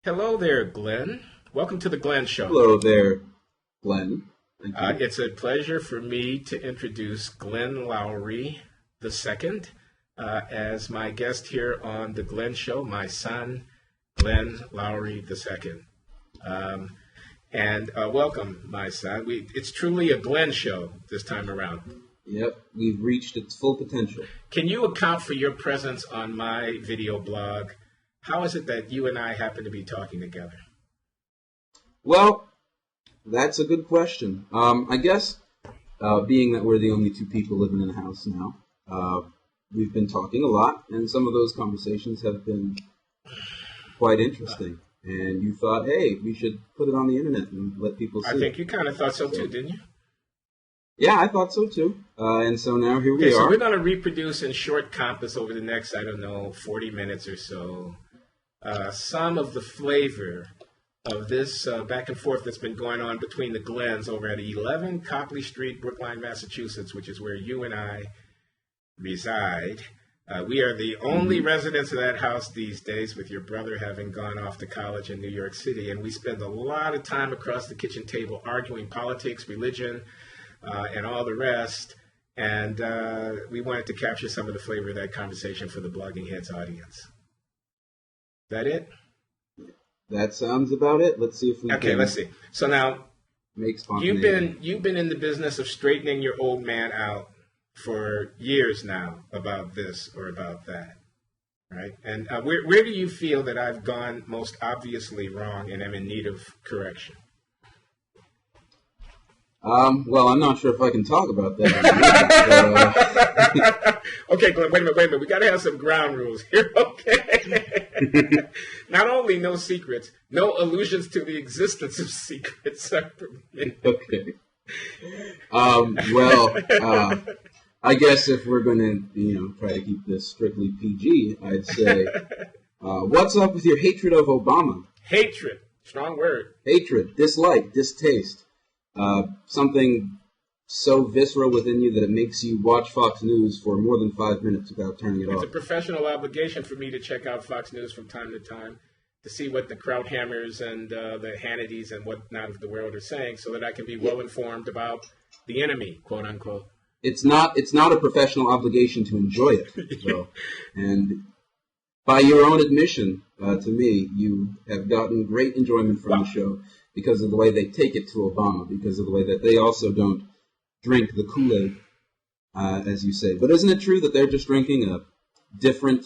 Hello there, Glenn. Welcome to the Glenn Show. Hello there, Glenn. It's a pleasure for me to introduce Glenn Loury II as my guest here on the Glenn Show, my son, Glenn Loury II. Welcome, my son. It's truly a Glenn Show this time around. Yep, we've reached its full potential. Can you account for your presence on my video blog? How is it that you and I happen to be talking together? Well, that's a good question. I guess, being that we're the only two people living in the house now, we've been talking a lot, and some of those conversations have been quite interesting. And you thought, hey, we should put it on the internet and let people see it. I think you kind of thought so too, didn't you? Yeah, I thought so too. And so now here we are. So we're going to reproduce in short compass over the next, 40 minutes or so, some of the flavor of this back and forth that's been going on between the Glens over at 11 Copley Street, Brookline, Massachusetts, which is where you and I reside. We are the only residents of that house these days, with your brother having gone off to college in New York City, and we spend a lot of time across the kitchen table arguing politics, religion, and all the rest, and we wanted to capture some of the flavor of that conversation for the Blogging Heads audience. Is that it? That sounds about it. Let's see if we can. Okay, let's see. So now, make spontaneity. you've been in the business of straightening your old man out for years now about this or about that, right? And where do you feel that I've gone most obviously wrong and am in need of correction? Well, I'm not sure if I can talk about that. Okay, Glenn, wait a minute. We got to have some ground rules here, okay? Not only no secrets, no allusions to the existence of secrets are permitted. Okay. I guess if we're going to, try to keep this strictly PG, I'd say, what's up with your hatred of Obama? Hatred, strong word. Hatred, dislike, distaste. Something so visceral within you that it makes you watch Fox News for more than 5 minutes without turning it off. It's a professional obligation for me to check out Fox News from time to time to see what the Krauthammers and the Hannitys and whatnot of the world are saying, so that I can be well informed about the enemy, quote unquote. It's not a professional obligation to enjoy it, though. And by your own admission, to me, you have gotten great enjoyment from the show because of the way they take it to Obama, because of the way that they also don't drink the Kool-Aid, as you say. But isn't it true that they're just drinking a different,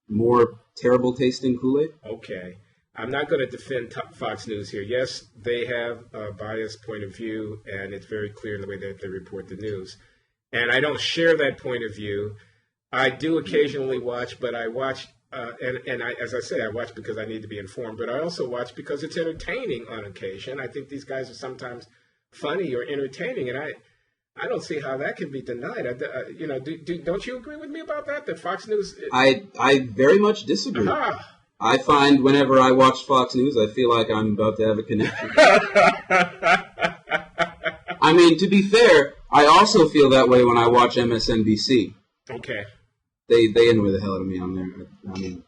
more terrible tasting Kool-Aid? Okay. I'm not going to defend Fox News here. Yes, they have a biased point of view, and it's very clear in the way that they report the news. And I don't share that point of view. I do occasionally watch, but I watch, as I say, I watch because I need to be informed, but I also watch because it's entertaining on occasion. I think these guys are sometimes funny or entertaining, and I don't see how that can be denied. Don't you agree with me about that? That Fox News... I very much disagree. Aha. I find whenever I watch Fox News, I feel like I'm about to have a connection. I mean, to be fair, I also feel that way when I watch MSNBC. Okay. They annoy the hell out of me on there. I mean...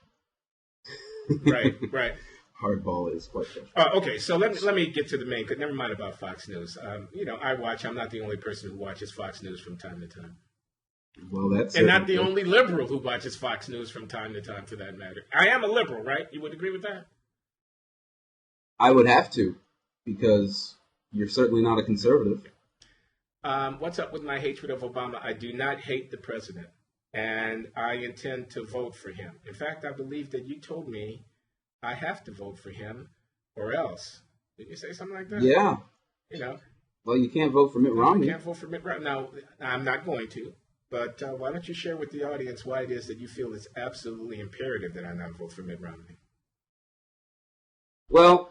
Right. Hardball is quite fresh. Okay, so let me get to the main. Never mind about Fox News. I watch. I'm not the only person who watches Fox News from time to time. Well, that's and not the only liberal who watches Fox News from time to time, for that matter. I am a liberal, right? You would agree with that? I would have to, because you're certainly not a conservative. What's up with my hatred of Obama? I do not hate the president, and I intend to vote for him. In fact, I believe that you told me I have to vote for him or else. Did you say something like that? Yeah. Well, you can't vote for Mitt Romney. You can't vote for Mitt Romney. Now, I'm not going to, but why don't you share with the audience why it is that you feel it's absolutely imperative that I not vote for Mitt Romney? Well,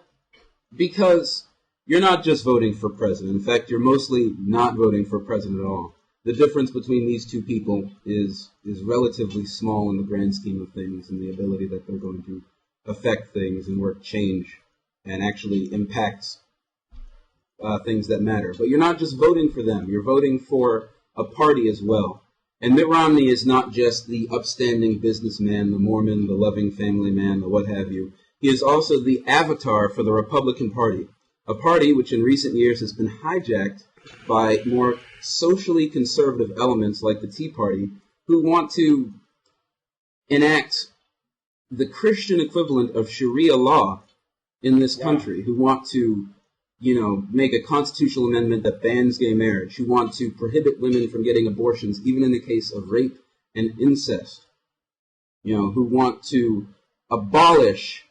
because you're not just voting for president. In fact, you're mostly not voting for president at all. The difference between these two people is relatively small in the grand scheme of things, and the ability that they're going to affect things and work change and actually impact things that matter. But you're not just voting for them. You're voting for a party as well. And Mitt Romney is not just the upstanding businessman, the Mormon, the loving family man, the what have you. he is also the avatar for the Republican Party, a party which in recent years has been hijacked by more socially conservative elements like the Tea Party, who want to enact the Christian equivalent of Sharia law in this country, who want to, make a constitutional amendment that bans gay marriage, who want to prohibit women from getting abortions, even in the case of rape and incest, who want to abolish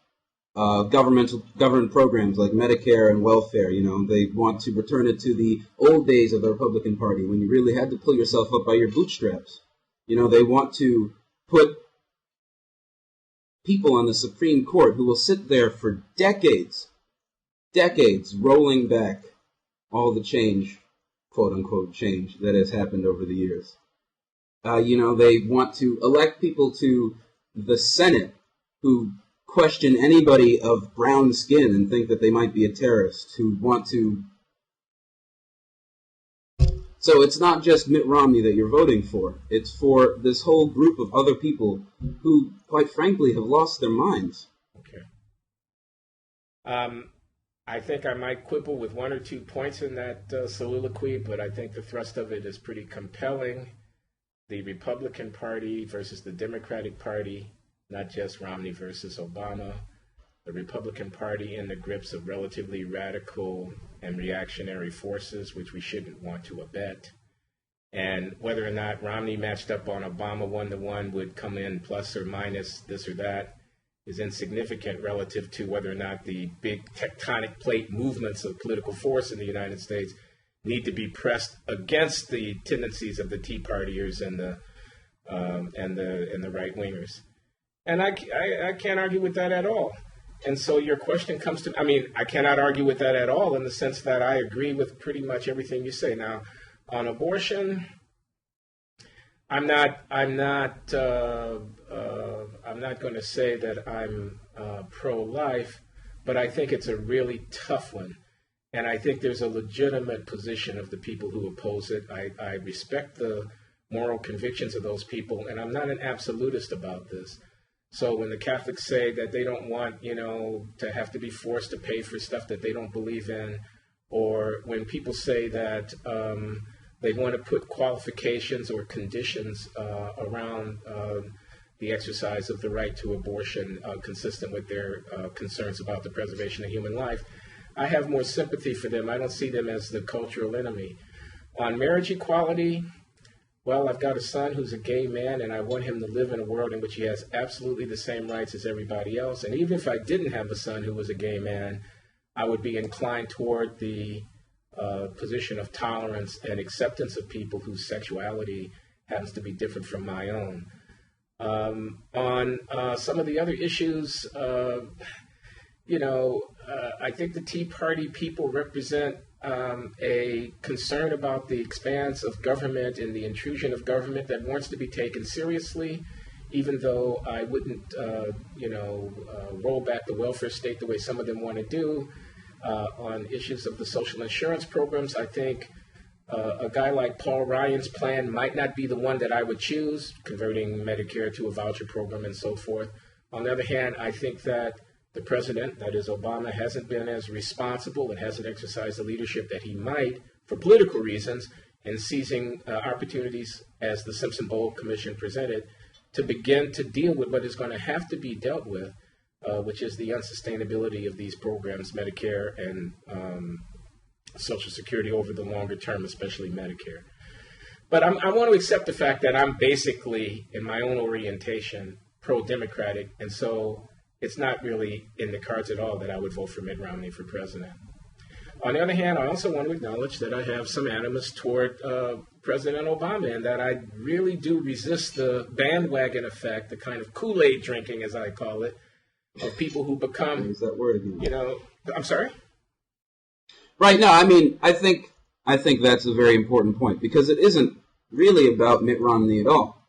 government programs like Medicare and welfare. They want to return it to the old days of the Republican Party when you really had to pull yourself up by your bootstraps. They want to put people on the Supreme Court who will sit there for decades, rolling back all the change, quote-unquote change, that has happened over the years. They want to elect people to the Senate who question anybody of brown skin and think that they might be a terrorist, who want to... So it's not just Mitt Romney that you're voting for. It's for this whole group of other people who, quite frankly, have lost their minds. Okay. I think I might quibble with one or 2 points in that soliloquy, but I think the thrust of it is pretty compelling. The Republican Party versus the Democratic Party, not just Romney versus Obama. The Republican Party in the grips of relatively radical and reactionary forces, which we shouldn't want to abet. And whether or not Romney matched up on Obama 1-to-1 would come in plus or minus this or that is insignificant relative to whether or not the big tectonic plate movements of political force in the United States need to be pressed against the tendencies of the Tea Partiers and the right wingers. And I can't argue with that at all. And so your question comes to, I cannot argue with that at all in the sense that I agree with pretty much everything you say. Now, on abortion, I'm not going to say that I'm pro-life, but I think it's a really tough one. And I think there's a legitimate position of the people who oppose it. I respect the moral convictions of those people, and I'm not an absolutist about this. So when the Catholics say that they don't want, to have to be forced to pay for stuff that they don't believe in, or when people say that they want to put qualifications or conditions around the exercise of the right to abortion consistent with their concerns about the preservation of human life, I have more sympathy for them. I don't see them as the cultural enemy. On marriage equality, well, I've got a son who's a gay man, and I want him to live in a world in which he has absolutely the same rights as everybody else. And even if I didn't have a son who was a gay man, I would be inclined toward the position of tolerance and acceptance of people whose sexuality happens to be different from my own. On some of the other issues, I think the Tea Party people represent a concern about the expanse of government and the intrusion of government that wants to be taken seriously, even though I wouldn't, roll back the welfare state the way some of them want to do. On issues of the social insurance programs, I think a guy like Paul Ryan's plan might not be the one that I would choose, converting Medicare to a voucher program and so forth. On the other hand, I think that the president, that is Obama, hasn't been as responsible and hasn't exercised the leadership that he might for political reasons in seizing opportunities, as the Simpson-Bowles Commission presented, to begin to deal with what is going to have to be dealt with, which is the unsustainability of these programs, Medicare and Social Security over the longer term, especially Medicare. But I want to accept the fact that I'm basically, in my own orientation, pro-democratic, and so it's not really in the cards at all that I would vote for Mitt Romney for president. On the other hand, I also want to acknowledge that I have some animus toward President Obama, and that I really do resist the bandwagon effect, the kind of Kool-Aid drinking, as I call it, of people who become, use that word again. I'm sorry? Right, no, I think that's a very important point, because it isn't really about Mitt Romney at all.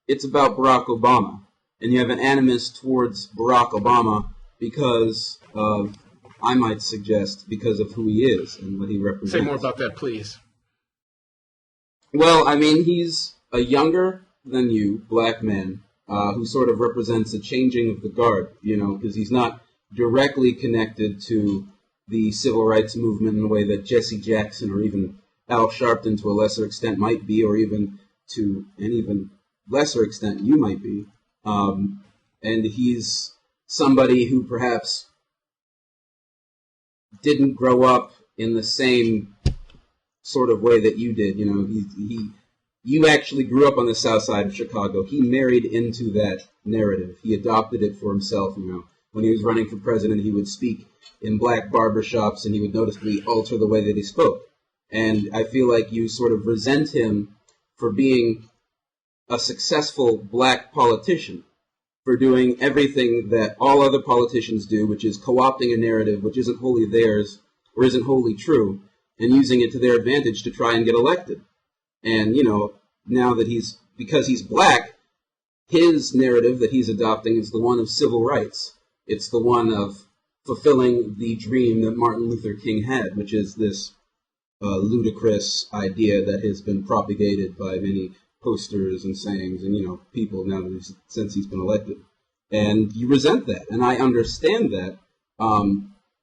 It's about Barack Obama. And you have an animus towards Barack Obama because of, I might suggest, because of who he is and what he represents. Say more about that, please. Well, he's a younger than you black man. who sort of represents a changing of the guard, because he's not directly connected to the civil rights movement in a way that Jesse Jackson or even Al Sharpton to a lesser extent might be, or even to an even lesser extent you might be. And he's somebody who perhaps didn't grow up in the same sort of way that you did. You actually grew up on the south side of Chicago. He married into that narrative. He adopted it for himself. When he was running for president, he would speak in black barbershops, and he would noticeably alter the way that he spoke. And I feel like you sort of resent him for being a successful black politician, for doing everything that all other politicians do, which is co-opting a narrative which isn't wholly theirs or isn't wholly true, and using it to their advantage to try and get elected. And, now that because he's black, his narrative that he's adopting is the one of civil rights. It's the one of fulfilling the dream that Martin Luther King had, which is this ludicrous idea that has been propagated by many posters and sayings and, people now since he's been elected. And you resent that, and I understand that,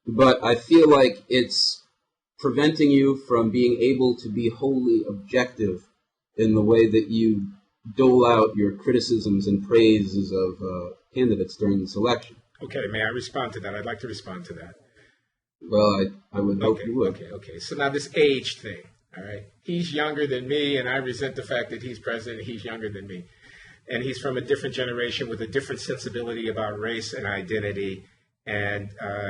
but I feel like it's preventing you from being able to be wholly objective in the way that you dole out your criticisms and praises of candidates during this election. Okay, may I respond to that? I'd like to respond to that. Well, I would hope you would. Okay. So now this age thing, all right? He's younger than me, and I resent the fact that he's president. He's younger than me. And he's from a different generation with a different sensibility about race and identity. And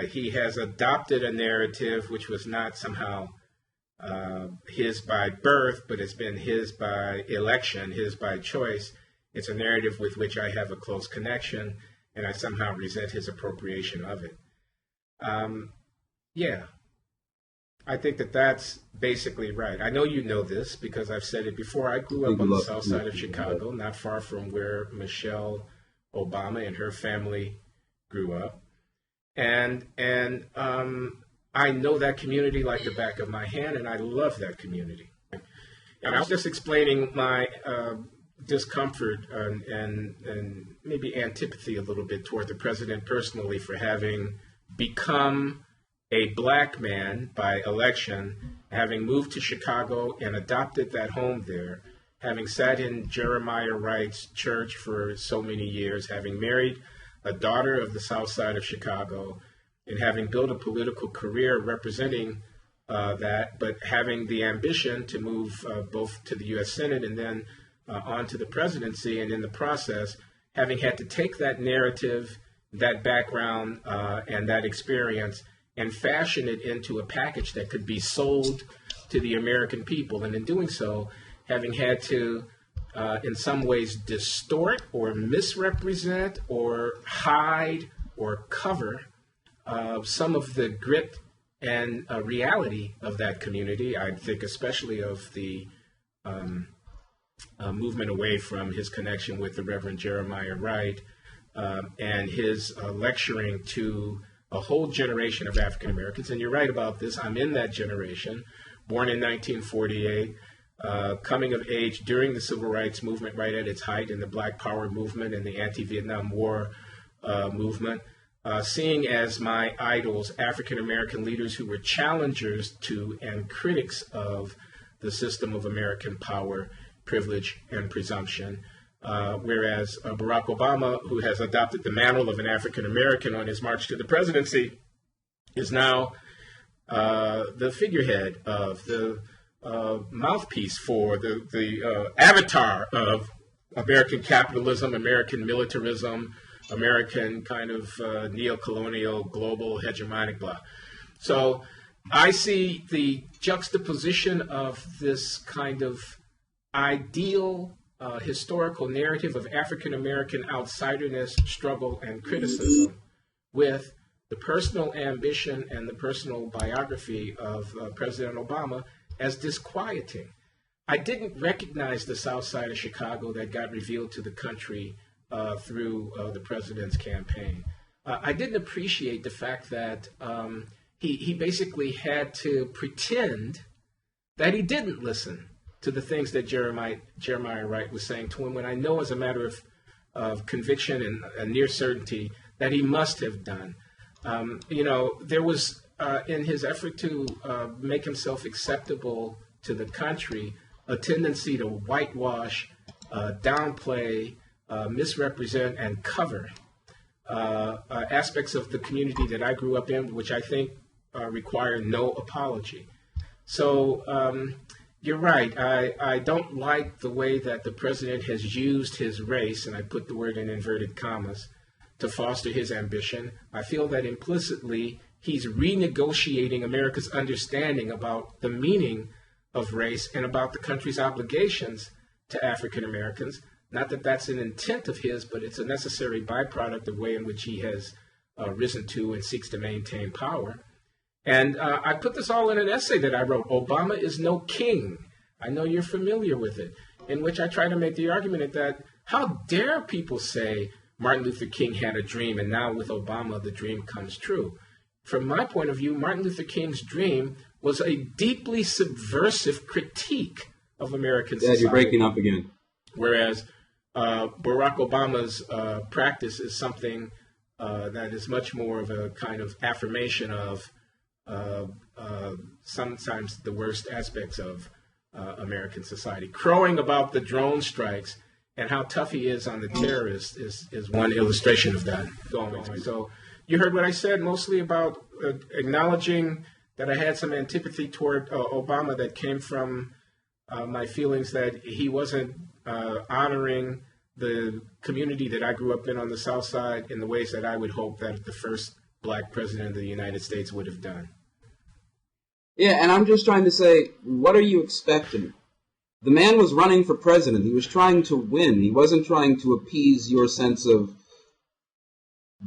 he has adopted a narrative which was not somehow his by birth, but it's been his by election, his by choice. It's a narrative with which I have a close connection, and I somehow resent his appropriation of it. Yeah, I think that that's basically right. I know you know this because I've said it before. I grew up on the south side of Chicago, not far from where Michelle Obama and her family grew up. And I know that community like the back of my hand, and I love that community. And I was just explaining my discomfort and maybe antipathy a little bit toward the president personally for having become a black man by election, having moved to Chicago and adopted that home there, having sat in Jeremiah Wright's church for so many years, having married a daughter of the south side of Chicago, and having built a political career representing that, but having the ambition to move both to the U.S. Senate and then on to the presidency, and in the process, having had to take that narrative, that background, and that experience and fashion it into a package that could be sold to the American people. And in doing so, having had to, in some ways, distort or misrepresent or hide or cover some of the grit and reality of that community. I think especially of the movement away from his connection with the Reverend Jeremiah Wright and his lecturing to a whole generation of African Americans. And you're right about this. I'm in that generation, born in 1948, coming of age during the Civil Rights Movement, right at its height, in the Black Power movement and the anti-Vietnam War movement, seeing as my idols African American leaders who were challengers to and critics of the system of American power, privilege, and presumption. Whereas Barack Obama, who has adopted the mantle of an African American on his march to the presidency, is now the figurehead of the mouthpiece for the avatar of American capitalism, American militarism, American kind of neo-colonial, global, hegemonic blah. So I see the juxtaposition of this kind of ideal historical narrative of African-American outsiderness, struggle, and criticism with the personal ambition and the personal biography of President Obama as disquieting. I didn't recognize the South Side of Chicago that got revealed to the country through the president's campaign. I didn't appreciate the fact that he basically had to pretend that he didn't listen to the things that Jeremiah Wright was saying to him, when I know as a matter of conviction and a near certainty that he must have done. There was, in his effort to make himself acceptable to the country, a tendency to whitewash, downplay, misrepresent, and cover aspects of the community that I grew up in, which I think require no apology. So you're right. I don't like the way that the president has used his race, and I put the word in inverted commas, to foster his ambition. I feel that implicitly he's renegotiating America's understanding about the meaning of race and about the country's obligations to African Americans. Not that that's an intent of his, but it's a necessary byproduct of the way in which he has risen to and seeks to maintain power. And I put this all in an essay that I wrote, Obama is no king. I know you're familiar with it, in which I try to make the argument that how dare people say Martin Luther King had a dream and now with Obama the dream comes true. From my point of view, Martin Luther King's dream was a deeply subversive critique of American society. You're breaking up again. Whereas Barack Obama's practice is something that is much more of a kind of affirmation of sometimes the worst aspects of American society. Crowing about the drone strikes and how tough he is on the terrorists is one illustration of that. So you heard what I said, mostly about acknowledging that I had some antipathy toward Obama that came from my feelings that he wasn't honoring the community that I grew up in on the South Side in the ways that I would hope that the first black president of the United States would have done. Yeah, and I'm just trying to say, what are you expecting? The man was running for president. He was trying to win. He wasn't trying to appease your sense of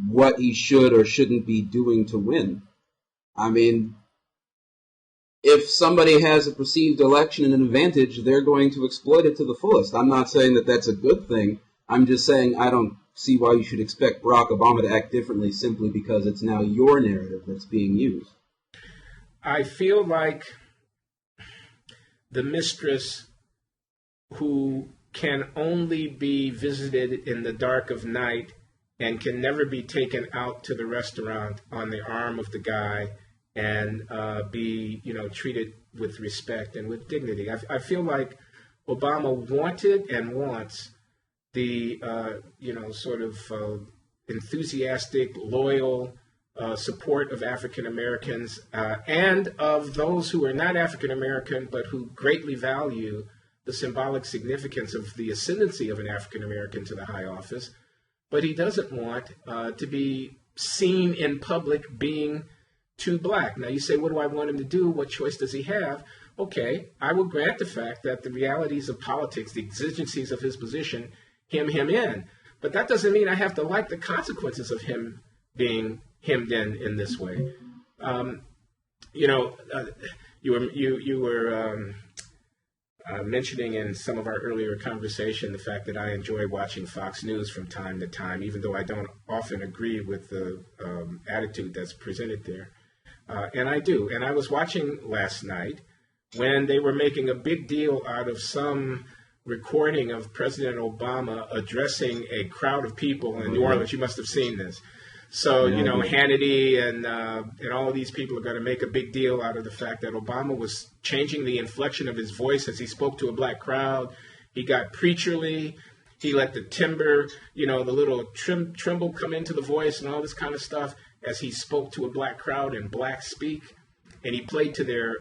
what he should or shouldn't be doing to win. I mean, if somebody has a perceived election and an advantage, they're going to exploit it to the fullest. I'm not saying that that's a good thing. I'm just saying I don't see why you should expect Barack Obama to act differently simply because it's now your narrative that's being used. I feel like the mistress who can only be visited in the dark of night and can never be taken out to the restaurant on the arm of the guy and be, treated with respect and with dignity. I feel like Obama wanted and wants the, enthusiastic, loyal support of African Americans and of those who are not African American but who greatly value the symbolic significance of the ascendancy of an African American to the high office. But he doesn't want to be seen in public being too black. Now you say, what do I want him to do? What choice does he have? Okay, I will grant the fact that the realities of politics, the exigencies of his position, hem him in. But that doesn't mean I have to like the consequences of him being hemmed in this way. You were mentioning in some of our earlier conversation the fact that I enjoy watching Fox News from time to time, even though I don't often agree with the attitude that's presented there. And I do. And I was watching last night when they were making a big deal out of some recording of President Obama addressing a crowd of people in New Orleans. You must have seen this. So, Hannity and all of these people are going to make a big deal out of the fact that Obama was changing the inflection of his voice as he spoke to a black crowd. He got preacherly. He let the timbre, the little tremble come into the voice and all this kind of stuff as he spoke to a black crowd in black speak. And he played to their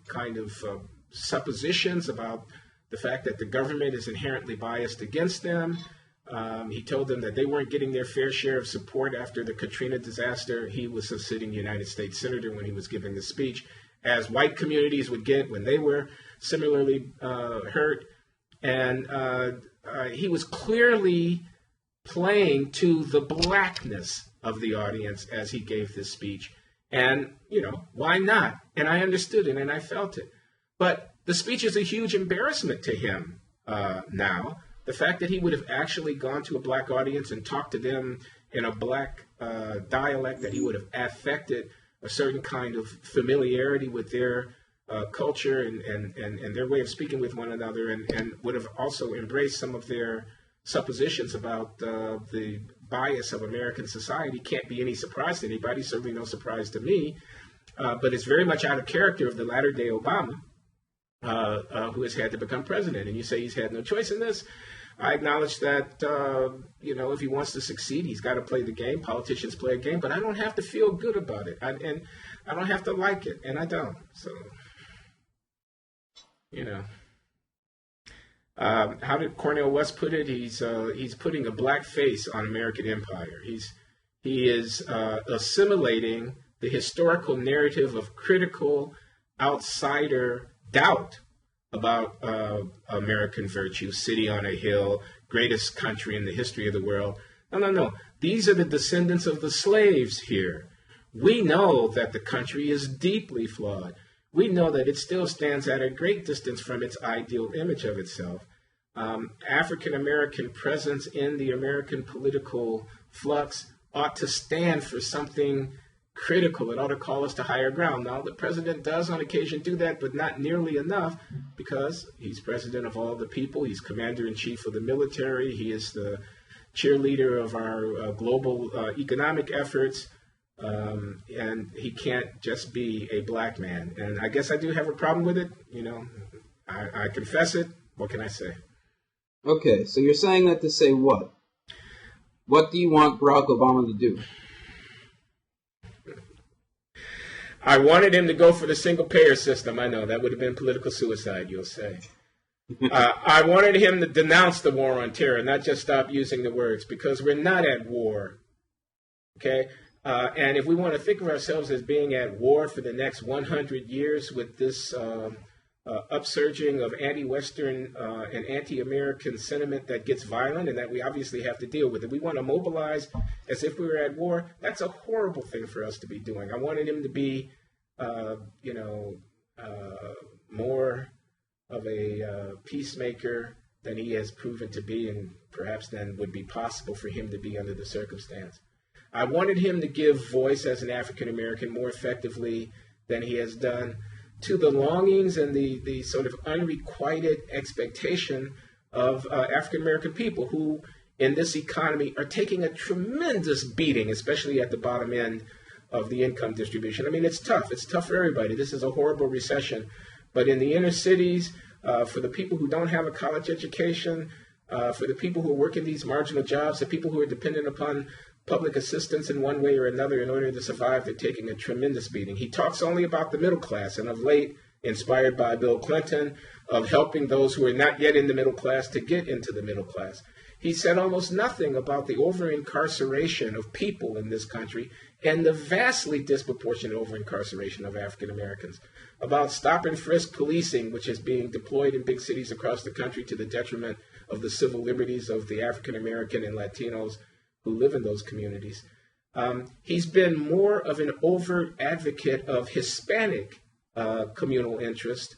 kind of suppositions about the fact that the government is inherently biased against them. He told them that they weren't getting their fair share of support after the Katrina disaster. He was a sitting United States senator when he was giving the speech, as white communities would get when they were similarly hurt. And he was clearly playing to the blackness of the audience as he gave this speech. And, why not? And I understood it and I felt it. But the speech is a huge embarrassment to him now. The fact that he would have actually gone to a black audience and talked to them in a black dialect, that he would have affected a certain kind of familiarity with their culture and their way of speaking with one another, and would have also embraced some of their suppositions about the bias of American society can't be any surprise to anybody, certainly no surprise to me. But it's very much out of character of the latter-day Obama, who has had to become president. And you say he's had no choice in this. I acknowledge that, if he wants to succeed, he's got to play the game. Politicians play a game, but I don't have to feel good about it. And I don't have to like it, and I don't. So, how did Cornel West put it? He's putting a black face on American empire. He is assimilating the historical narrative of critical outsider doubt about American virtue, city on a hill, greatest country in the history of the world. No. These are the descendants of the slaves here. We know that the country is deeply flawed. We know that it still stands at a great distance from its ideal image of itself. African-American presence in the American political flux ought to stand for something critical. It ought to call us to higher ground. Now, the president does on occasion do that, but not nearly enough, because he's president of all the people. He's commander-in-chief of the military. He is the cheerleader of our global economic efforts. And he can't just be a black man. And I guess I do have a problem with it. I confess it. What can I say? Okay, so you're saying that to say what? What do you want Barack Obama to do? I wanted him to go for the single-payer system. I know, that would have been political suicide, you'll say. I wanted him to denounce the war on terror, not just stop using the words, because we're not at war. Okay? And if we want to think of ourselves as being at war for the next 100 years with this upsurging of anti-Western and anti-American sentiment that gets violent and that we obviously have to deal with, if we want to mobilize as if we were at war, that's a horrible thing for us to be doing. I wanted him to be, more of a peacemaker than he has proven to be, and perhaps then would be possible for him to be under the circumstance. I wanted him to give voice as an African-American more effectively than he has done to the longings and the sort of unrequited expectation of African-American people who, in this economy, are taking a tremendous beating, especially at the bottom end of the income distribution. I mean, it's tough. It's tough for everybody. This is a horrible recession. But in the inner cities, for the people who don't have a college education, for the people who work in these marginal jobs, the people who are dependent upon public assistance in one way or another in order to survive, they're taking a tremendous beating. He talks only about the middle class, and of late, inspired by Bill Clinton, of helping those who are not yet in the middle class to get into the middle class. He said almost nothing about the over-incarceration of people in this country and the vastly disproportionate over-incarceration of African Americans, about stop-and-frisk policing, which is being deployed in big cities across the country to the detriment of the civil liberties of the African American and Latinos who live in those communities. He's been more of an overt advocate of Hispanic communal interest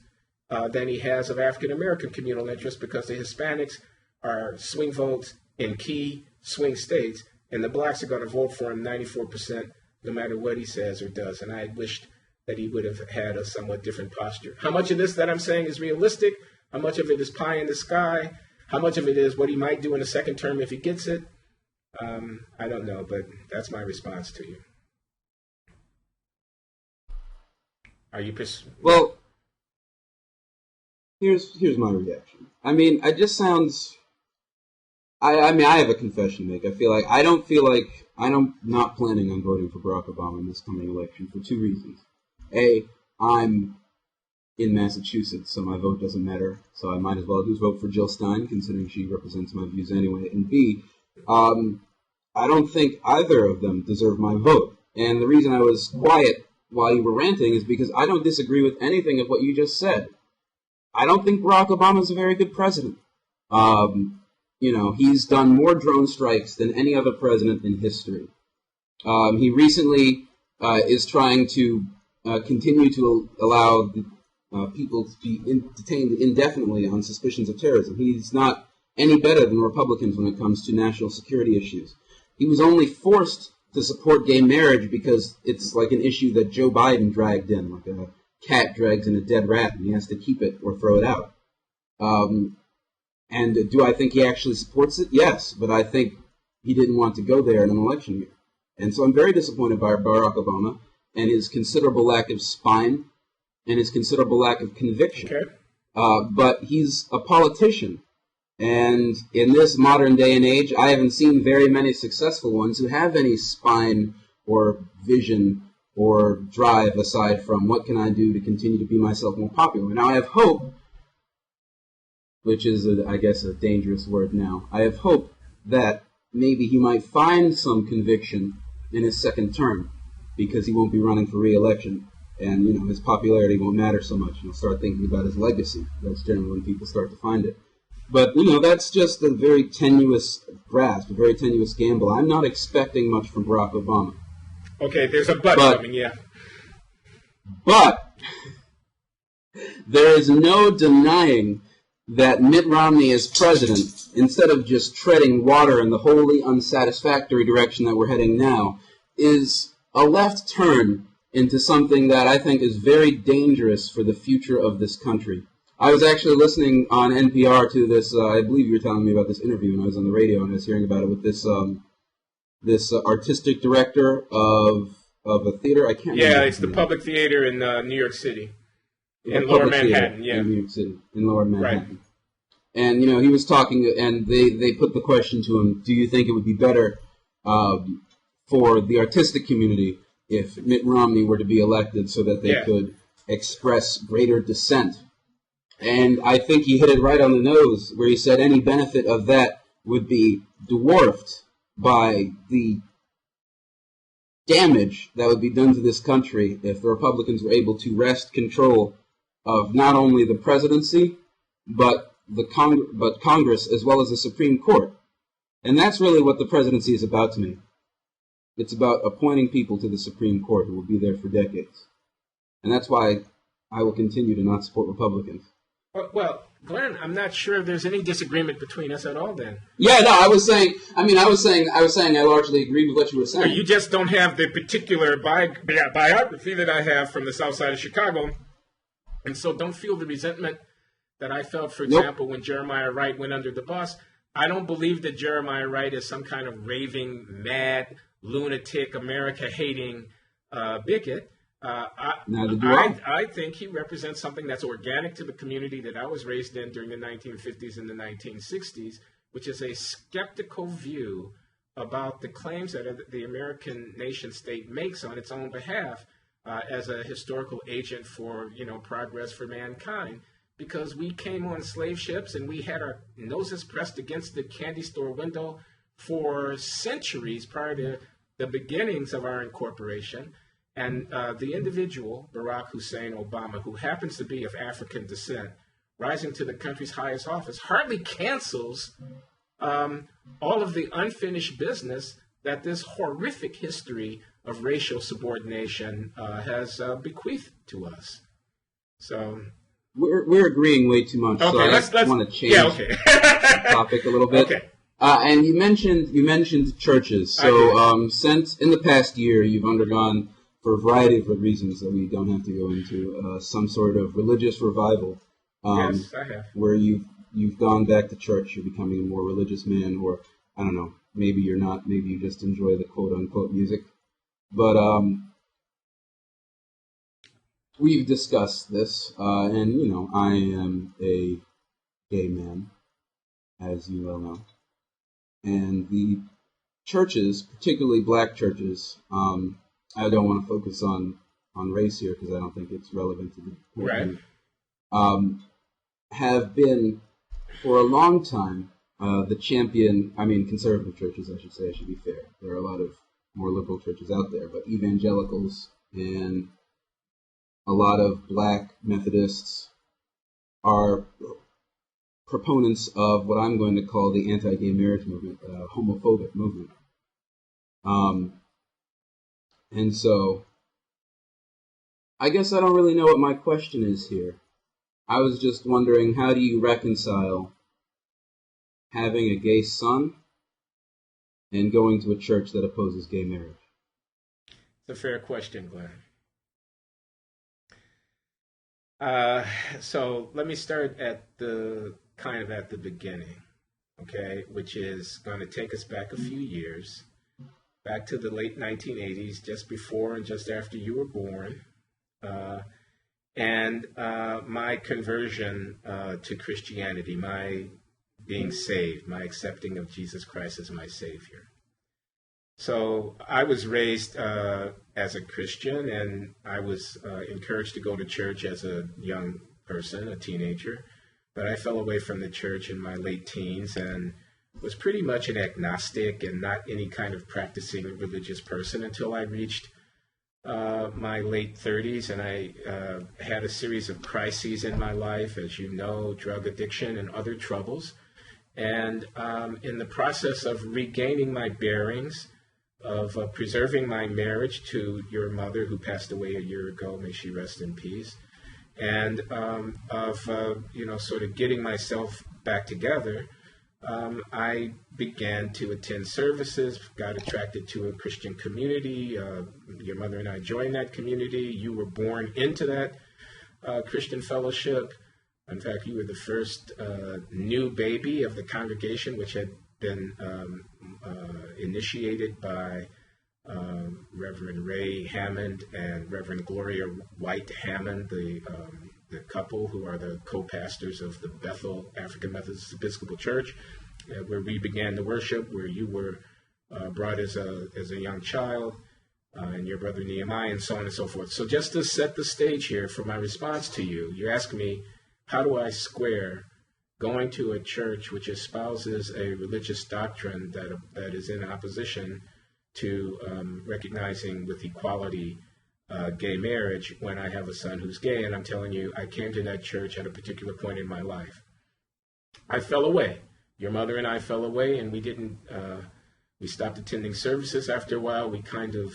than he has of African American communal interest, because the Hispanics are swing votes in key swing states, and the blacks are going to vote for him 94% no matter what he says or does. And I wished that he would have had a somewhat different posture. How much of this that I'm saying is realistic? How much of it is pie in the sky? How much of it is what he might do in a second term if he gets it? I don't know, but that's my response to you. Are you Well, here's my reaction. I mean, it just sounds... I mean, I have a confession to make. I don't feel like I'm not planning on voting for Barack Obama in this coming election for two reasons. A, I'm in Massachusetts, so my vote doesn't matter, so I might as well just vote for Jill Stein, considering she represents my views anyway. And B, I don't think either of them deserve my vote. And the reason I was quiet while you were ranting is because I don't disagree with anything of what you just said. I don't think Barack Obama is a very good president. He's done more drone strikes than any other president in history. He recently is trying to continue to allow people to be detained indefinitely on suspicions of terrorism. He's not any better than Republicans when it comes to national security issues. He was only forced to support gay marriage because it's like an issue that Joe Biden dragged in, like a cat drags in a dead rat, and he has to keep it or throw it out. And do I think he actually supports it? Yes, but I think he didn't want to go there in an election year. And so I'm very disappointed by Barack Obama and his considerable lack of spine and his considerable lack of conviction. Okay. But he's a politician. And in this modern day and age, I haven't seen very many successful ones who have any spine or vision or drive aside from what can I do to continue to be myself more popular. Now I have hope, which is, I guess, a dangerous word now. I have hope that maybe he might find some conviction in his second term because he won't be running for re-election. And, his popularity won't matter so much. He'll start thinking about his legacy. That's generally when people start to find it. But, that's just a very tenuous grasp, a very tenuous gamble. I'm not expecting much from Barack Obama. Okay, there's a but coming, yeah. But there is no denying that Mitt Romney as president, instead of just treading water in the wholly unsatisfactory direction that we're heading now, is a left turn into something that I think is very dangerous for the future of this country. I was actually listening on NPR to this, I believe you were telling me about this interview when I was on the radio, and I was hearing about it with this artistic director of a theater. I can't remember. Yeah, it's the Public Theater in New York City. In Lower Manhattan, yeah. In New York City, in Lower Manhattan. Right. And, he was talking, and they put the question to him, do you think it would be better for the artistic community if Mitt Romney were to be elected so that they could express greater dissent? And I think he hit it right on the nose, where he said any benefit of that would be dwarfed by the damage that would be done to this country if the Republicans were able to wrest control of not only the presidency, but Congress as well as the Supreme Court. And that's really what the presidency is about to me. It's about appointing people to the Supreme Court who will be there for decades. And that's why I will continue to not support Republicans. Well, Glenn, I'm not sure there's any disagreement between us at all then. Yeah, no, I was saying I largely agree with what you were saying. You just don't have the particular biography that I have from the South Side of Chicago. And so don't feel the resentment that I felt, for example, when Jeremiah Wright went under the bus. I don't believe that Jeremiah Wright is some kind of raving, mad, lunatic, America-hating bigot. I think he represents something that's organic to the community that I was raised in during the 1950s and the 1960s, which is a skeptical view about the claims that the American nation-state makes on its own behalf as a historical agent for, progress for mankind. Because we came on slave ships and we had our noses pressed against the candy store window for centuries prior to the beginnings of our incorporation. And the individual, Barack Hussein Obama, who happens to be of African descent, rising to the country's highest office, hardly cancels all of the unfinished business that this horrific history of racial subordination has bequeathed to us. So we're agreeing way too much. Okay, so I want to change the topic a little bit. Okay. And you mentioned churches. So since in the past year you've undergone, for a variety of reasons that we don't have to go into, some sort of religious revival. Yes, I have. Where you've gone back to church, you're becoming a more religious man, or I don't know, maybe you're not, maybe you just enjoy the quote unquote music. But we've discussed this, and I am a gay man, as you well know, and the churches, particularly black churches, I don't want to focus on race here because I don't think it's relevant to the point. Right. Have been for a long time the champion. I mean, conservative churches, I should say. I should be fair. There are a lot of more liberal churches out there, but evangelicals and a lot of black Methodists are proponents of what I'm going to call the anti-gay marriage movement, homophobic movement. And so, I guess I don't really know what my question is here. I was just wondering, how do you reconcile having a gay son and going to a church that opposes gay marriage? It's a fair question, Glenn. So let me start at the kind of at the beginning, okay, which is going to take us back a few years, back to the late 1980s, just before and just after you were born, and my conversion to Christianity, my being saved, my accepting of Jesus Christ as my Savior. So I was raised as a Christian, and I was encouraged to go to church as a young person, a teenager. But I fell away from the church in my late teens and was pretty much an agnostic and not any kind of practicing religious person until I reached my late 30s, and I had a series of crises in my life, as you know, drug addiction and other troubles. And in the process of regaining my bearings, of preserving my marriage to your mother, who passed away a year ago, may she rest in peace, and of sort of getting myself back together, I began to attend services, got attracted to a Christian community. Your mother and I joined that community. You were born into that Christian fellowship. In fact, you were the first new baby of the congregation, which had been initiated by Reverend Ray Hammond and Reverend Gloria White Hammond, the couple who are the co-pastors of the Bethel African Methodist Episcopal Church, where we began to worship, where you were brought as a young child, and your brother Nehemiah, and so on and so forth. So just to set the stage here for my response to you, you ask me, how do I square going to a church which espouses a religious doctrine that is in opposition to recognizing with equality gay marriage when I have a son who's gay? And I'm telling you, I came to that church at a particular point in my life. I fell away. Your mother and I fell away, and we stopped attending services. After a while, we kind of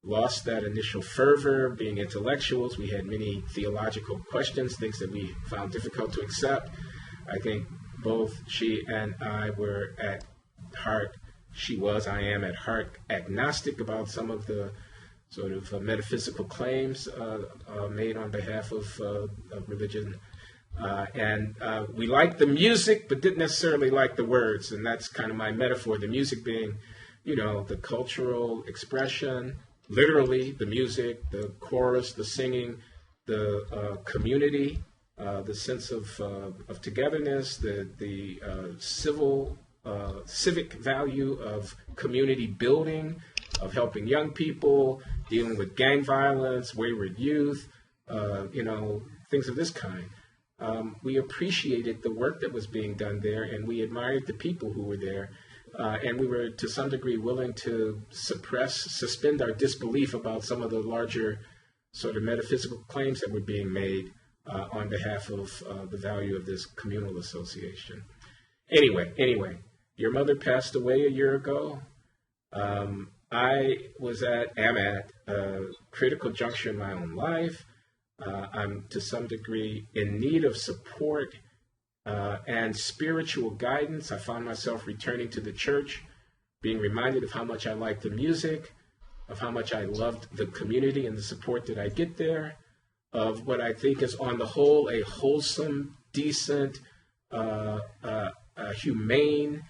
lost that initial fervor. Being intellectuals, we had many theological questions, things that we found difficult to accept. I think both she and I were at heart, I am at heart agnostic about some of the sort of metaphysical claims made on behalf of religion. And we liked the music, but didn't necessarily like the words. And that's kind of my metaphor, the music being, the cultural expression, literally the music, the chorus, the singing, the community, the sense of togetherness, the civic value of community building, of helping young people, dealing with gang violence, wayward youth, things of this kind. We appreciated the work that was being done there, and we admired the people who were there. And we were, to some degree, willing to suspend our disbelief about some of the larger sort of metaphysical claims that were being made on behalf of the value of this communal association. Anyway, your mother passed away a year ago. I am at a critical juncture in my own life. I'm, to some degree, in need of support and spiritual guidance. I found myself returning to the church, being reminded of how much I liked the music, of how much I loved the community and the support that I get there, of what I think is, on the whole, a wholesome, decent, humane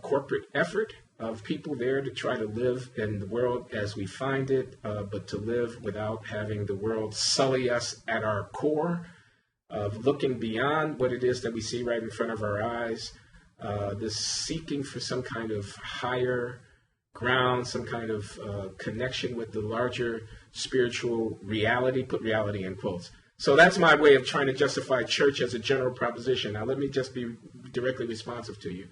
corporate effort of people there to try to live in the world as we find it, but to live without having the world sully us at our core, of looking beyond what it is that we see right in front of our eyes, this seeking for some kind of higher ground, some kind of connection with the larger spiritual reality, put reality in quotes. So that's my way of trying to justify church as a general proposition. Now, let me just be directly responsive to you.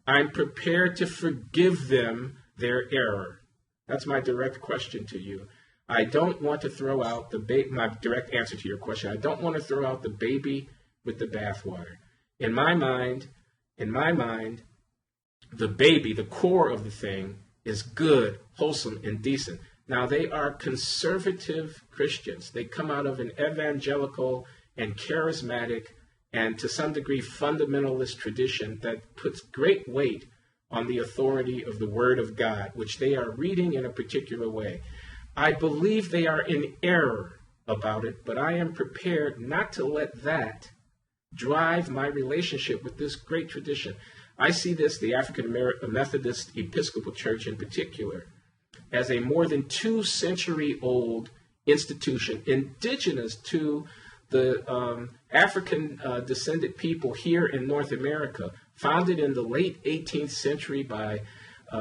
I'm prepared to forgive them their error. That's my direct question to you. I don't want to throw out my direct answer to your question. I don't want to throw out the baby with the bathwater. In my mind, the baby, the core of the thing, is good, wholesome, and decent. Now, they are conservative Christians. They come out of an evangelical and charismatic and, to some degree, fundamentalist tradition that puts great weight on the authority of the Word of God, which they are reading in a particular way. I believe they are in error about it, but I am prepared not to let that drive my relationship with this great tradition. I see this, the African American Methodist Episcopal Church in particular, as a more than 2-century-old institution, indigenous to the African descended people here in North America, founded in the late 18th century by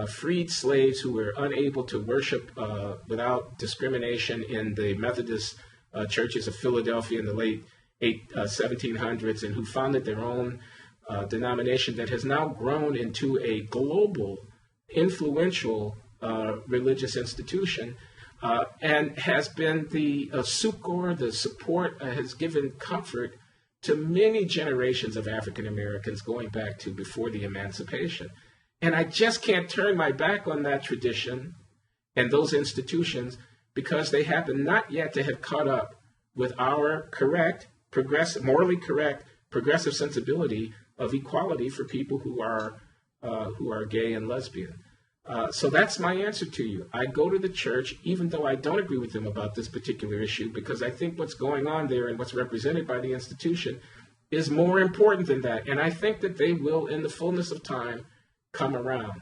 freed slaves who were unable to worship without discrimination in the Methodist churches of Philadelphia in the late 1700s, and who founded their own denomination that has now grown into a global, influential religious institution, and has been the succor, the support, has given comfort to many generations of African Americans going back to before the emancipation. And I just can't turn my back on that tradition and those institutions because they happen not yet to have caught up with our morally correct, progressive sensibility of equality for people who are gay and lesbian. So that's my answer to you. I go to the church, even though I don't agree with them about this particular issue, because I think what's going on there and what's represented by the institution is more important than that. And I think that they will, in the fullness of time, come around.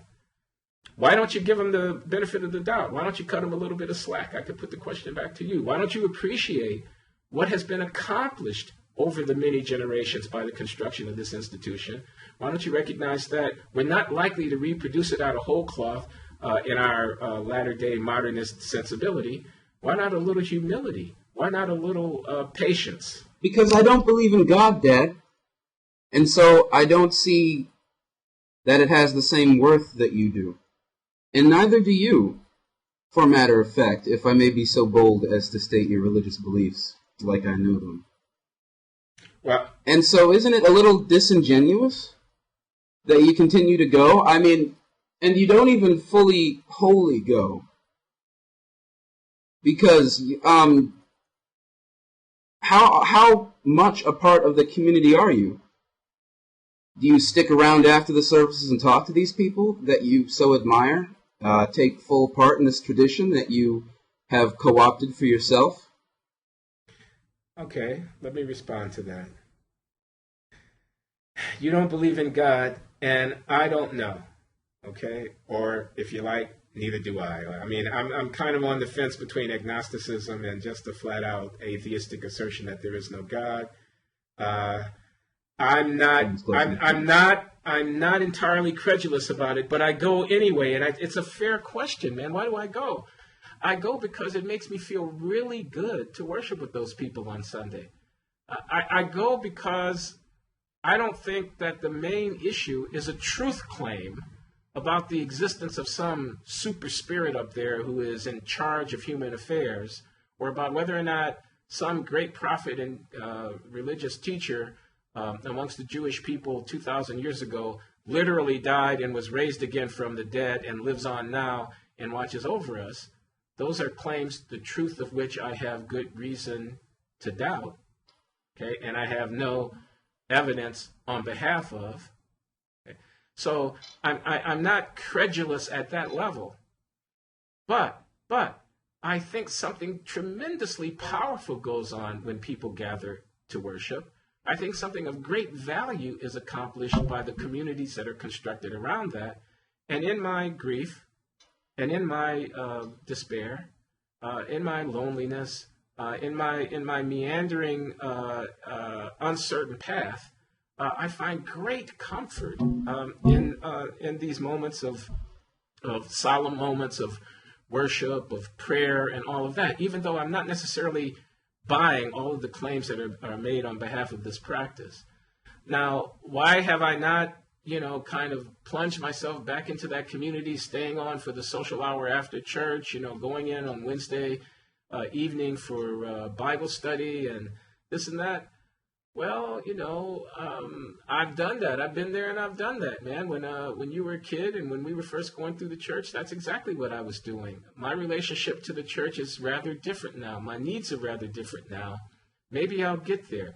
Why don't you give them the benefit of the doubt? Why don't you cut them a little bit of slack? I could put the question back to you. Why don't you appreciate what has been accomplished over the many generations by the construction of this institution? Why don't you recognize that we're not likely to reproduce it out of whole cloth in our latter-day modernist sensibility? Why not a little humility? Why not a little patience? Because I don't believe in God, Dad. And so I don't see that it has the same worth that you do. And neither do you, for matter of fact, if I may be so bold as to state your religious beliefs like I know them. Well, and so isn't it a little disingenuous that you continue to go? I mean, and you don't even fully, wholly go. Because how much a part of the community are you? Do you stick around after the services and talk to these people that you so admire? Take full part in this tradition that you have co-opted for yourself? Okay, let me respond to that. You don't believe in God, and I don't know, okay? Or, if you like, neither do I. I mean, I'm kind of on the fence between agnosticism and just a flat-out atheistic assertion that there is no God. I'm not entirely credulous about it, but I go anyway, and it's a fair question, man. Why do I go? I go because it makes me feel really good to worship with those people on Sunday. I go because I don't think that the main issue is a truth claim about the existence of some super spirit up there who is in charge of human affairs, or about whether or not some great prophet and religious teacher amongst the Jewish people 2,000 years ago literally died and was raised again from the dead and lives on now and watches over us. Those are claims, the truth of which I have good reason to doubt, okay, and I have no evidence on behalf of. Okay? So I'm not credulous at that level, but I think something tremendously powerful goes on when people gather to worship. I think something of great value is accomplished by the communities that are constructed around that. And in my grief, and in my despair, in my loneliness, in my meandering, uncertain path, I find great comfort in these moments of solemn moments of worship, of prayer, and all of that. Even though I'm not necessarily buying all of the claims that are made on behalf of this practice. Now, why have I not, kind of plunged myself back into that community, staying on for the social hour after church, going in on Wednesday evening for Bible study and this and that? Well, I've done that. I've been there and I've done that, man. When you were a kid and when we were first going through the church, that's exactly what I was doing. My relationship to the church is rather different now. My needs are rather different now. Maybe I'll get there.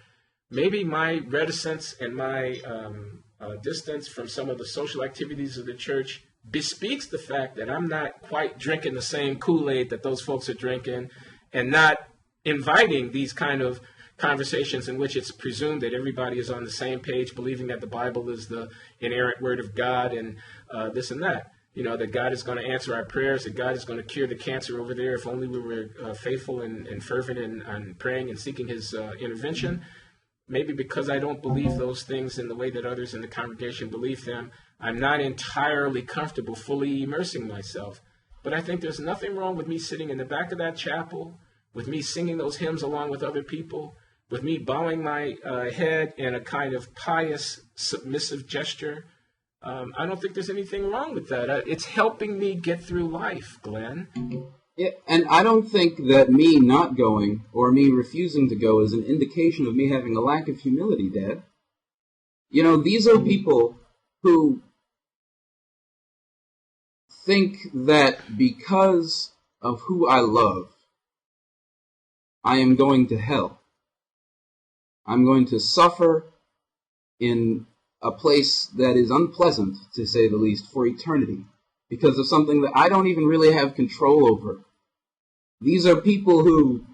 Maybe my reticence and my distance from some of the social activities of the church bespeaks the fact that I'm not quite drinking the same Kool-Aid that those folks are drinking and not inviting these kind of conversations in which it's presumed that everybody is on the same page, believing that the Bible is the inerrant word of God and this and that. That God is going to answer our prayers, that God is going to cure the cancer over there if only we were faithful and fervent and praying and seeking his intervention. Maybe because I don't believe those things in the way that others in the congregation believe them, I'm not entirely comfortable fully immersing myself. But I think there's nothing wrong with me sitting in the back of that chapel, with me singing those hymns along with other people, with me bowing my head in a kind of pious, submissive gesture. I don't think there's anything wrong with that. It's helping me get through life, Glenn. Yeah, and I don't think that me not going or me refusing to go is an indication of me having a lack of humility, Dad. These are people who think that because of who I love, I am going to hell. I'm going to suffer in a place that is unpleasant, to say the least, for eternity, because of something that I don't even really have control over. These are people who,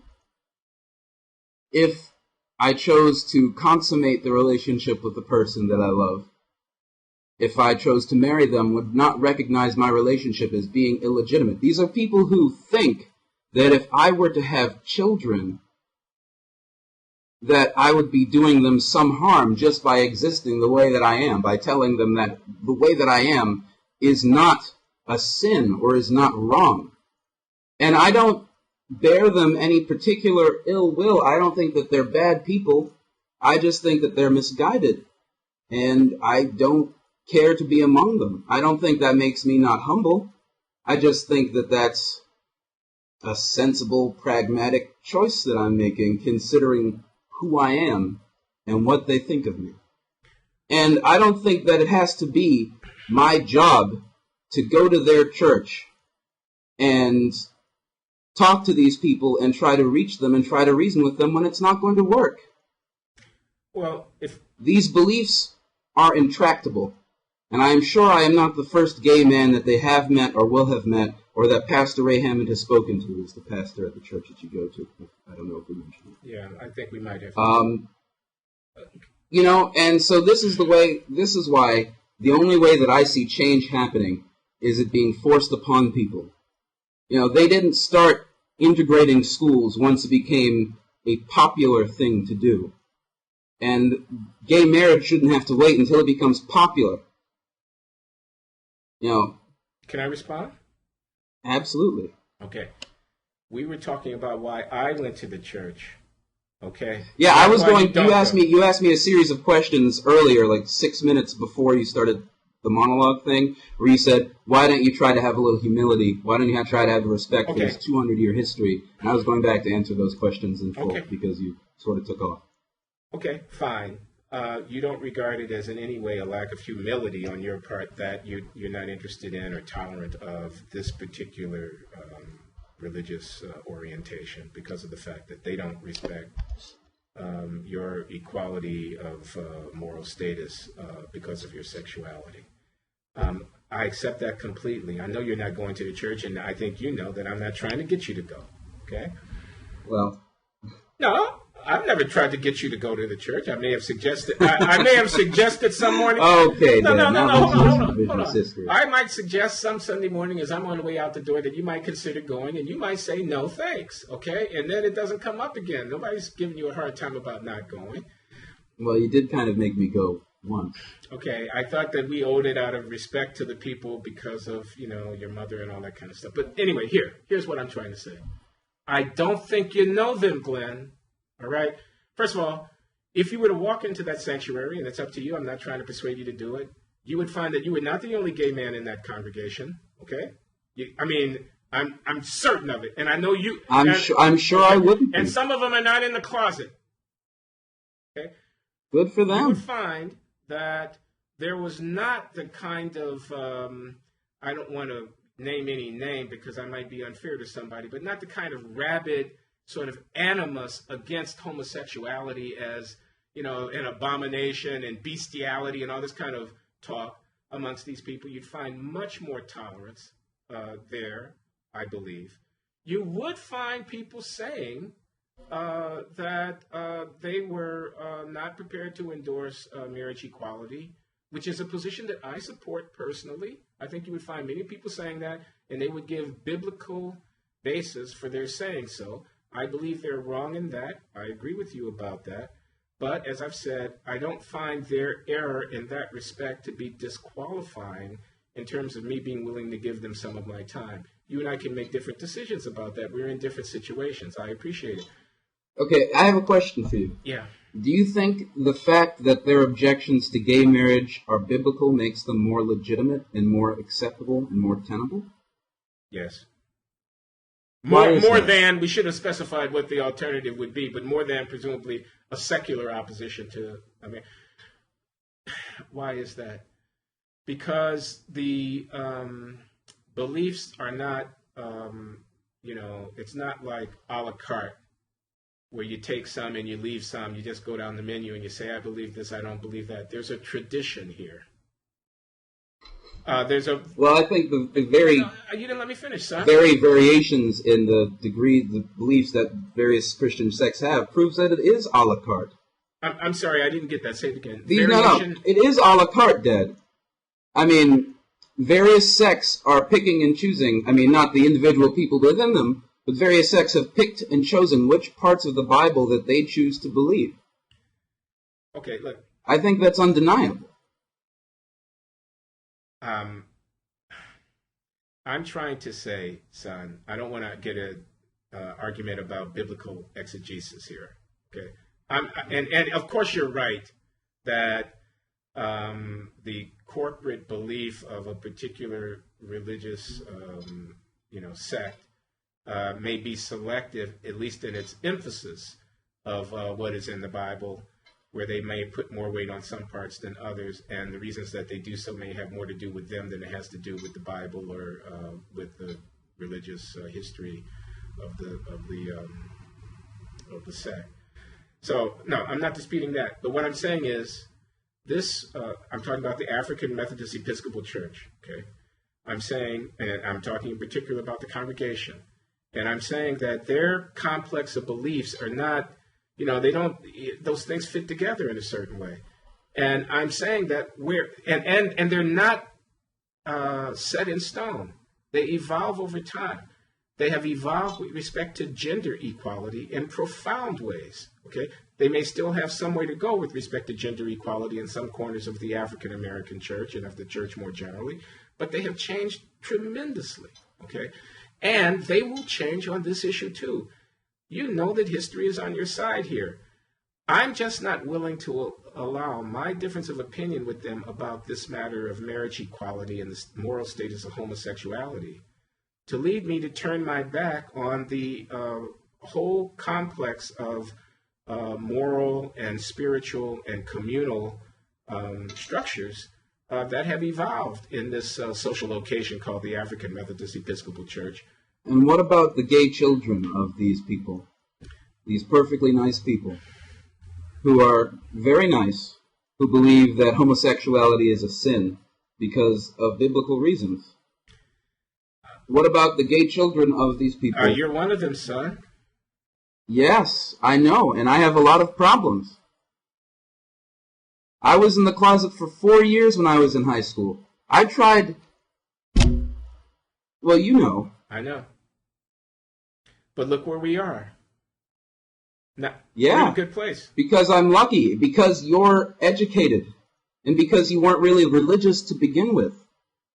if I chose to consummate the relationship with the person that I love, if I chose to marry them, would not recognize my relationship as being illegitimate. These are people who think that if I were to have children, that I would be doing them some harm just by existing the way that I am, by telling them that the way that I am is not a sin or is not wrong. And I don't bear them any particular ill will. I don't think that they're bad people. I just think that they're misguided. And I don't care to be among them. I don't think that makes me not humble. I just think that that's a sensible, pragmatic choice that I'm making, considering who I am and what they think of me. And I don't think that it has to be my job to go to their church and talk to these people and try to reach them and try to reason with them when it's not going to work. Well, if these beliefs are intractable, and I am sure I am not the first gay man that they have met or will have met, or that Pastor Ray Hammond has spoken to, who's the pastor at the church that you go to. I don't know if we mentioned it. Yeah, I think we might have. And so this is why the only way that I see change happening is it being forced upon people. They didn't start integrating schools once it became a popular thing to do. And gay marriage shouldn't have to wait until it becomes popular. Can I respond? Absolutely. Okay. We were talking about why I went to the church. Okay. Yeah, I was going. You asked me a series of questions earlier, like 6 minutes before you started the monologue thing, where you said, "Why don't you try to have a little humility? Why don't you try to have a respect for this 200-year history?" And I was going back to answer those questions in full because you sort of took off. Okay, fine. You don't regard it as in any way a lack of humility on your part that you're not interested in or tolerant of this particular religious orientation because of the fact that they don't respect your equality of moral status because of your sexuality. I accept that completely. I know you're not going to the church, and I think you know that I'm not trying to get you to go. Okay? Well, no. I've never tried to get you to go to the church. I may have suggested. I may have suggested some morning. Okay, no. Hold on. History. I might suggest some Sunday morning as I'm on the way out the door that you might consider going, and you might say no, thanks. Okay, and then it doesn't come up again. Nobody's giving you a hard time about not going. Well, you did kind of make me go once. Okay, I thought that we owed it out of respect to the people because of your mother and all that kind of stuff. But anyway, here's what I'm trying to say. I don't think you know them, Glenn. All right. First of all, if you were to walk into that sanctuary, and it's up to you, I'm not trying to persuade you to do it, you would find that you were not the only gay man in that congregation. Okay. I'm certain of it, and I know you. I'm sure I wouldn't. And some of them are not in the closet. Okay. Good for them. You would find that there was not the kind of I don't want to name any name because I might be unfair to somebody, but not the kind of rabid sort of animus against homosexuality as, an abomination and bestiality and all this kind of talk amongst these people. You'd find much more tolerance there, I believe. You would find people saying that they were not prepared to endorse marriage equality, which is a position that I support personally. I think you would find many people saying that, and they would give biblical basis for their saying so. I believe they're wrong in that. I agree with you about that. But as I've said, I don't find their error in that respect to be disqualifying in terms of me being willing to give them some of my time. You and I can make different decisions about that. We're in different situations. I appreciate it. Okay, I have a question for you. Yeah. Do you think the fact that their objections to gay marriage are biblical makes them more legitimate and more acceptable and more tenable? Yes. Why More that? than, we should have specified what the alternative would be, but more than presumably a secular opposition to, why is that? Because the beliefs are not, it's not like a la carte, where you take some and you leave some. You just go down the menu and you say, I believe this, I don't believe that. There's a tradition here. Well, I think the very... You didn't let me finish, son. Very variations in the beliefs that various Christian sects have proves that it is a la carte. I'm sorry, I didn't get that. Say it again. No, it is a la carte, Dad. I mean, various sects are picking and choosing, not the individual people within them, but various sects have picked and chosen which parts of the Bible that they choose to believe. Okay, look. I think that's undeniable. I'm trying to say, son, I don't want to get an argument about biblical exegesis here. Okay, and of course you're right that the corporate belief of a particular religious, sect may be selective, at least in its emphasis of what is in the Bible, where they may put more weight on some parts than others, and the reasons that they do so may have more to do with them than it has to do with the Bible or with the religious history of the sect. So, no, I'm not disputing that. But what I'm saying is, I'm talking about the African Methodist Episcopal Church, okay? I'm saying, and I'm talking in particular about the congregation, and I'm saying that their complex of beliefs are not, those things fit together in a certain way. And I'm saying that and they're not set in stone. They evolve over time. They have evolved with respect to gender equality in profound ways. Okay, they may still have some way to go with respect to gender equality in some corners of the African American church and of the church more generally, but they have changed tremendously. Okay, and they will change on this issue too. You know that history is on your side here. I'm just not willing to allow my difference of opinion with them about this matter of marriage equality and the moral status of homosexuality to lead me to turn my back on the whole complex of moral and spiritual and communal structures that have evolved in this social location called the African Methodist Episcopal Church. And what about the gay children of these people? These perfectly nice people who are very nice, who believe that homosexuality is a sin because of biblical reasons. What about the gay children of these people? You're one of them, son. Yes, I know, and I have a lot of problems. I was in the closet for 4 years when I was in high school. I tried... Well, you know. I know. But look where we are. Now, yeah, we're in a good place. Because I'm lucky. Because you're educated. And because you weren't really religious to begin with.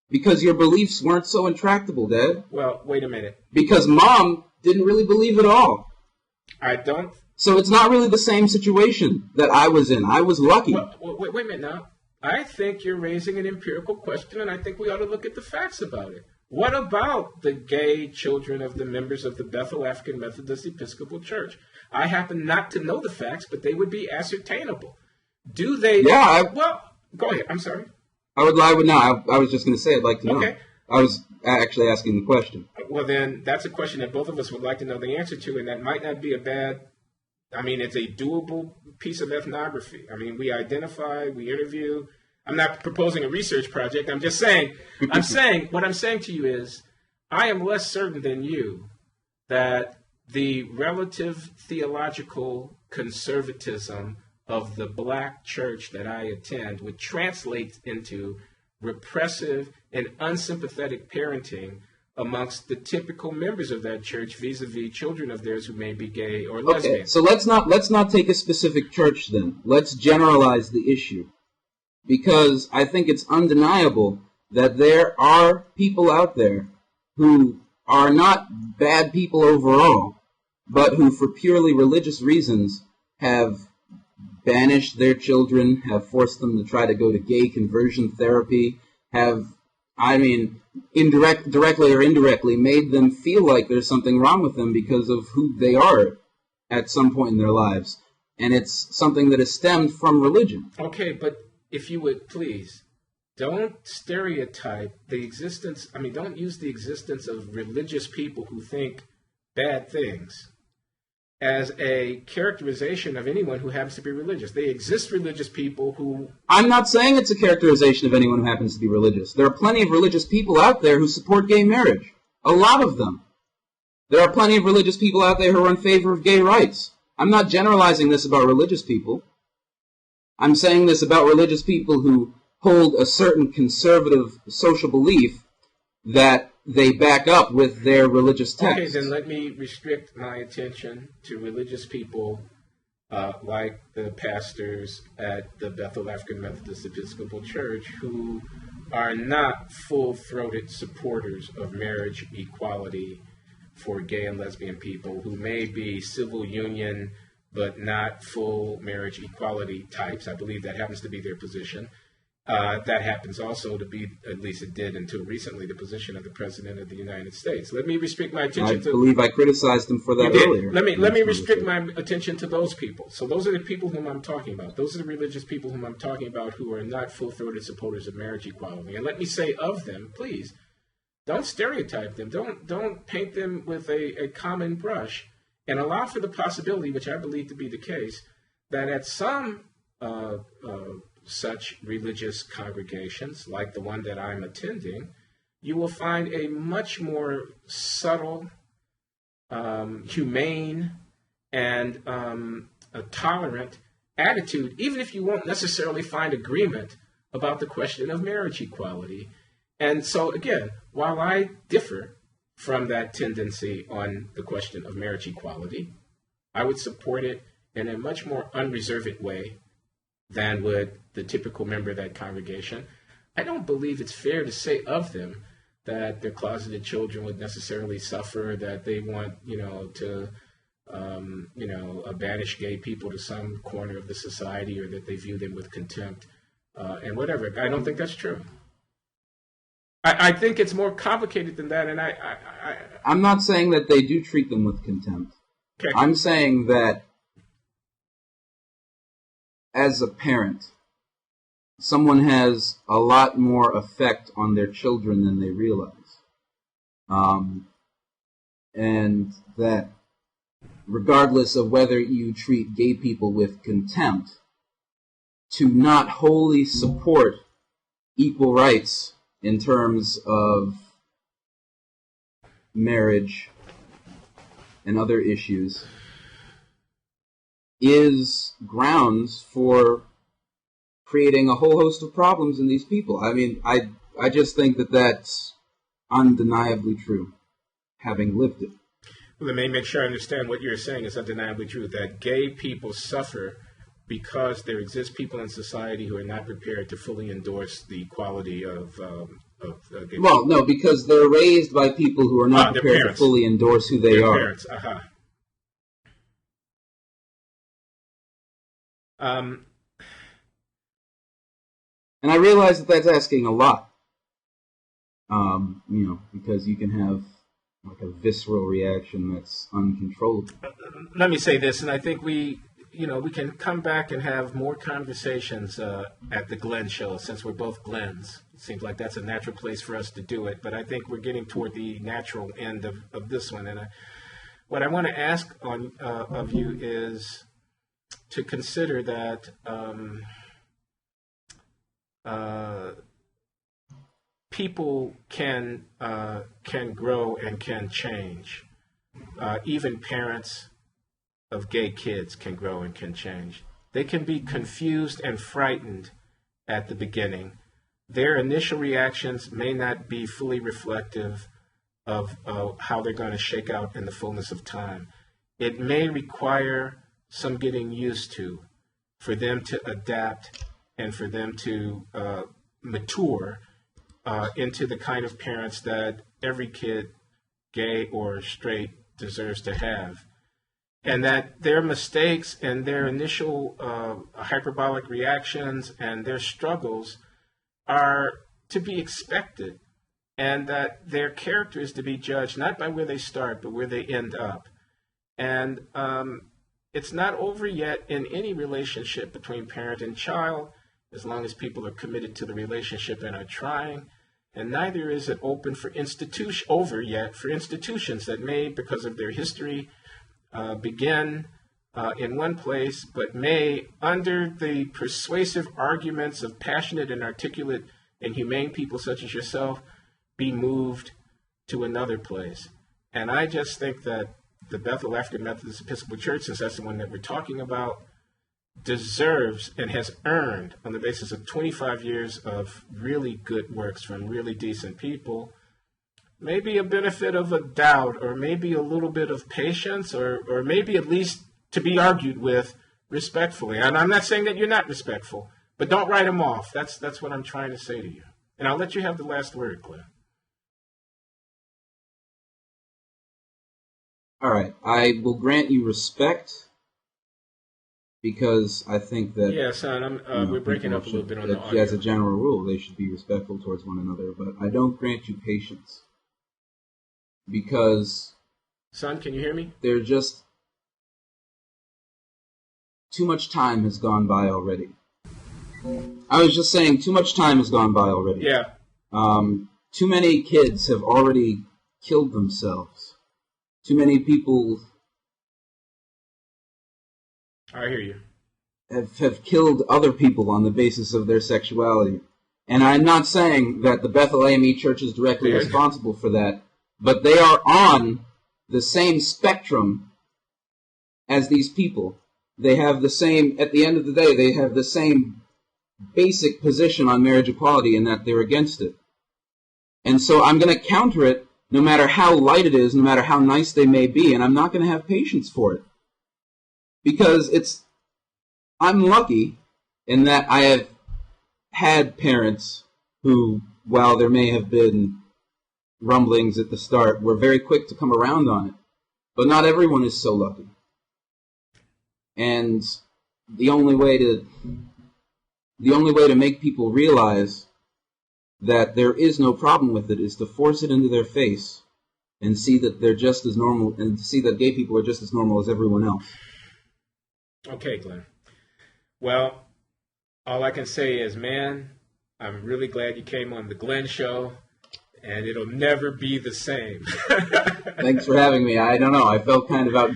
Because your beliefs weren't so intractable, Dad. Well, wait a minute. Because Mom didn't really believe at all. I don't... So it's not really the same situation that I was in. I was lucky. Well, wait a minute now. I think you're raising an empirical question, and I think we ought to look at the facts about it. What about the gay children of the members of the Bethel African Methodist Episcopal Church? I happen not to know the facts, but they would be ascertainable. Do they... Yeah, Well, go ahead. I'm sorry. I would know. I was just going to say I'd like to know. Okay. I was actually asking the question. Well, then, that's a question that both of us would like to know the answer to, and that might not be a bad... it's a doable piece of ethnography. We identify, we interview... I'm not proposing a research project. I'm just saying, what I'm saying to you is, I am less certain than you that the relative theological conservatism of the black church that I attend would translate into repressive and unsympathetic parenting amongst the typical members of that church vis-a-vis children of theirs who may be gay or lesbian. Okay, so let's not take a specific church then. Let's generalize the issue. Because I think it's undeniable that there are people out there who are not bad people overall, but who for purely religious reasons have banished their children, have forced them to try to go to gay conversion therapy, directly or indirectly made them feel like there's something wrong with them because of who they are at some point in their lives. And it's something that is stemmed from religion. Okay, but if you would please, don't stereotype the existence, don't use the existence of religious people who think bad things as a characterization of anyone who happens to be religious. They exist religious people who... I'm not saying it's a characterization of anyone who happens to be religious. There are plenty of religious people out there who support gay marriage. A lot of them. There are plenty of religious people out there who are in favor of gay rights. I'm not generalizing this about religious people. I'm saying this about religious people who hold a certain conservative social belief that they back up with their religious texts. Okay, then let me restrict my attention to religious people like the pastors at the Bethel African Methodist Episcopal Church who are not full-throated supporters of marriage equality for gay and lesbian people, who may be civil union but not full marriage equality types. I believe that happens to be their position. That happens also to be, at least it did until recently, the position of the President of the United States. Let me restrict my attention I believe I criticized him for that earlier. Let me restrict my attention to those people. So those are the people whom I'm talking about. Those are the religious people whom I'm talking about who are not full-throated supporters of marriage equality. And let me say of them, please, don't stereotype them. Don't paint them with a common brush, and allow for the possibility, which I believe to be the case, that at some such religious congregations, like the one that I'm attending, you will find a much more subtle, humane, and a tolerant attitude, even if you won't necessarily find agreement about the question of marriage equality. And so, again, while I differ from that tendency on the question of marriage equality, I would support it in a much more unreserved way than would the typical member of that congregation. I don't believe it's fair to say of them that their closeted children would necessarily suffer, that they want, to banish gay people to some corner of the society, or that they view them with contempt and whatever. I don't think that's true. I think it's more complicated than that, and I'm not saying that they do treat them with contempt. Okay. I'm saying that as a parent, someone has a lot more effect on their children than they realize. And that regardless of whether you treat gay people with contempt, to not wholly support equal rights in terms of marriage and other issues is grounds for creating a whole host of problems in these people. I just think that that's undeniably true, having lived it. Let me make sure I understand what you're saying is undeniably true, that gay people suffer because there exist people in society who are not prepared to fully endorse the equality of gay people. Well, no, because they're raised by people who are not prepared to fully endorse who they are. Parents, And I realize that that's asking a lot, because you can have like a visceral reaction that's uncontrollable. Let me say this, and I think we can come back and have more conversations at the Glenn show, since we're both Glens. It seems like that's a natural place for us to do it, but I think we're getting toward the natural end of this one. And what I want to ask of you is to consider that people can grow and can change. even parents of gay kids can grow and can change. They can be confused and frightened at the beginning. Their initial reactions may not be fully reflective of how they're going to shake out in the fullness of time. It may require some getting used to for them to adapt and for them to mature into the kind of parents that every kid, gay or straight, deserves to have. And that their mistakes and their initial hyperbolic reactions and their struggles are to be expected, and that their character is to be judged not by where they start, but where they end up. And it's not over yet in any relationship between parent and child, as long as people are committed to the relationship and are trying. And neither is it open for over yet for institutions that may, because of their history, begin in one place, but may, under the persuasive arguments of passionate and articulate and humane people such as yourself, be moved to another place. And I just think that the Bethel African Methodist Episcopal Church, since that's the one that we're talking about, deserves and has earned, on the basis of 25 years of really good works from really decent people, maybe a benefit of a doubt, or maybe a little bit of patience, or maybe at least to be argued with respectfully. And I'm not saying that you're not respectful, but don't write them off. That's what I'm trying to say to you. And I'll let you have the last word, Glenn. All right. I will grant you respect because I think that... Yeah, son, we're breaking up a little bit on the audio. As a general rule, they should be respectful towards one another, but I don't grant you patience. Because... Son, can you hear me? They're just... Too much time has gone by already. I was just saying, too much time has gone by already. Yeah. Too many kids have already killed themselves. Too many people... I hear you. Have killed other people on the basis of their sexuality. And I'm not saying that the Bethel A.M.E. Church is directly responsible for that, but they are on the same spectrum as these people. They have the same, at the end of the day, they have the same basic position on marriage equality in that they're against it. And so I'm going to counter it no matter how light it is, no matter how nice they may be, and I'm not going to have patience for it. Because I'm lucky in that I have had parents who, while there may have been rumblings at the start, were very quick to come around on it. But not everyone is so lucky. And the only way to make people realize that there is no problem with it is to force it into their face and see that they're just as normal, and to see that gay people are just as normal as everyone else. Okay, Glenn. Well, all I can say is, man, I'm really glad you came on the Glenn Show, and it'll never be the same. Thanks for having me. I don't know. I felt kind of out.